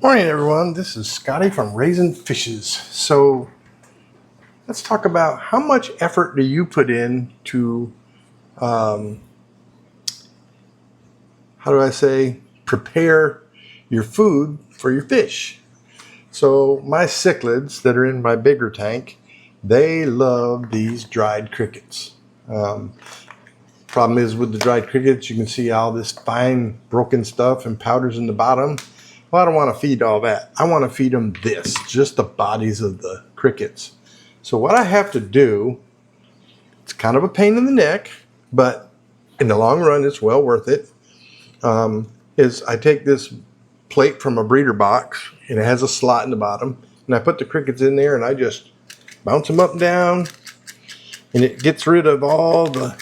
Morning everyone, this is Scotty from Raising Fishes. So let's talk about how much effort do you put in to, prepare your food for your fish. So my cichlids that are in my bigger tank, they love these dried crickets. Problem is with the dried crickets, you can see all this fine broken stuff and powders in the bottom. Well, I don't want to feed all that. I want to feed them this, just the bodies of the crickets. So what I have to do, it's kind of a pain in the neck, but in the long run, it's well worth it, is I take this plate from a breeder box, and it has a slot in the bottom, and I put the crickets in there, and I just bounce them up and down, and it gets rid of all the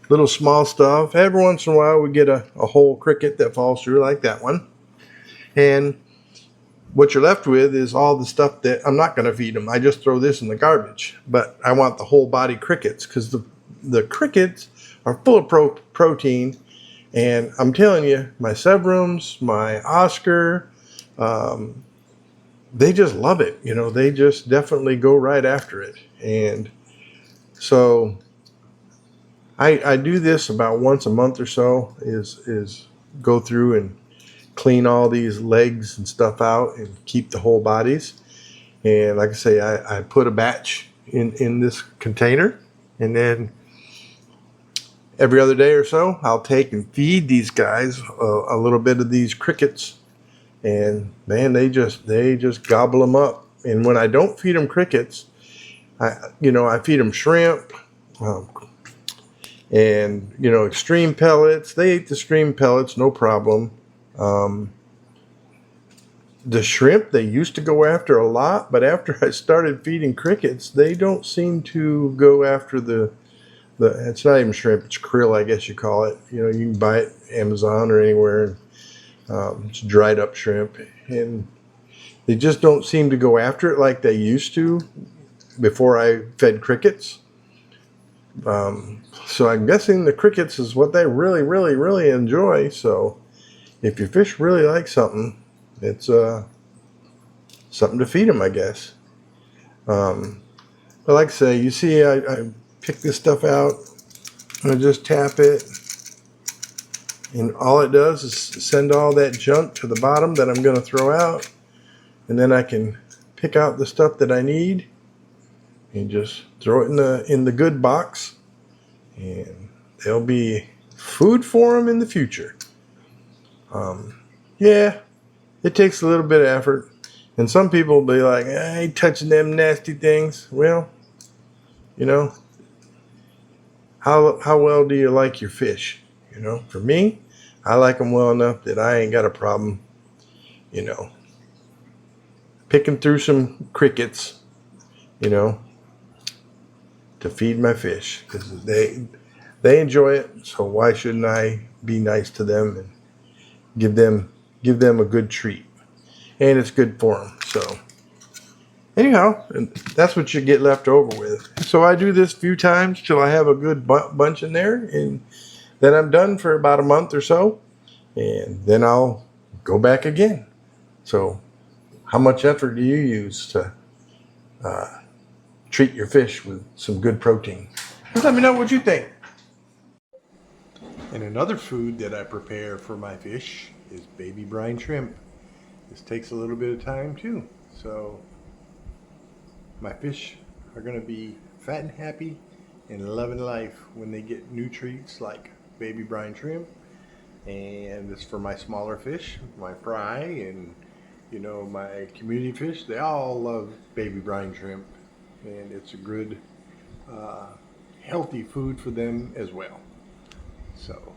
little small stuff. Every once in a while we get a whole cricket that falls through like that one. And what you're left with is all the stuff that I'm not going to feed them. I just throw this in the garbage. But I want the whole body crickets because the crickets are full of protein. And I'm telling you, my Severums, my Oscar, they just love it. You know, they just definitely go right after it. And so I do this about once a month or so, is go through and clean all these legs and stuff out and keep the whole bodies. And like I say, I put a batch in this container, and then every other day or so I'll take and feed these guys a little bit of these crickets, and man, they just gobble them up. And when I don't feed them crickets, I feed them shrimp, and extreme pellets. They eat the stream pellets, no problem. The shrimp they used to go after a lot, but after I started feeding crickets, they don't seem to go after the it's not even shrimp, it's krill, I guess you call it. You can buy it Amazon or anywhere. It's dried up shrimp, and they just don't seem to go after it like they used to before I fed crickets. So I'm guessing the crickets is what they really, really, really enjoy. So if your fish really like something, it's something to feed them, I guess. But like I say, you see, I pick this stuff out, and I just tap it, and all it does is send all that junk to the bottom that I'm going to throw out, and then I can pick out the stuff that I need and just throw it in the good box, and there'll be food for them in the future. Yeah, it takes a little bit of effort, and some people will be like, I ain't touching them nasty things. Well, how well do you like your fish? For me, I like them well enough that I ain't got a problem picking through some crickets to feed my fish, because they enjoy it. So why shouldn't I be nice to them and give them a good treat? And it's good for them. So anyhow, and that's what you get left over with. So I do this a few times till I have a good bunch in there, and then I'm done for about a month or so, and then I'll go back again. So how much effort do you use to treat your fish with some good protein? Just let me know what you think. And another food that I prepare for my fish is baby brine shrimp. This takes a little bit of time too. So my fish are going to be fat and happy and loving life when they get new treats like baby brine shrimp. And this for my smaller fish, my fry, and my community fish. They all love baby brine shrimp, and it's a good healthy food for them as well. So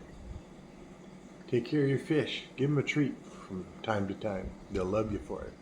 take care of your fish. Give them a treat from time to time. They'll love you for it.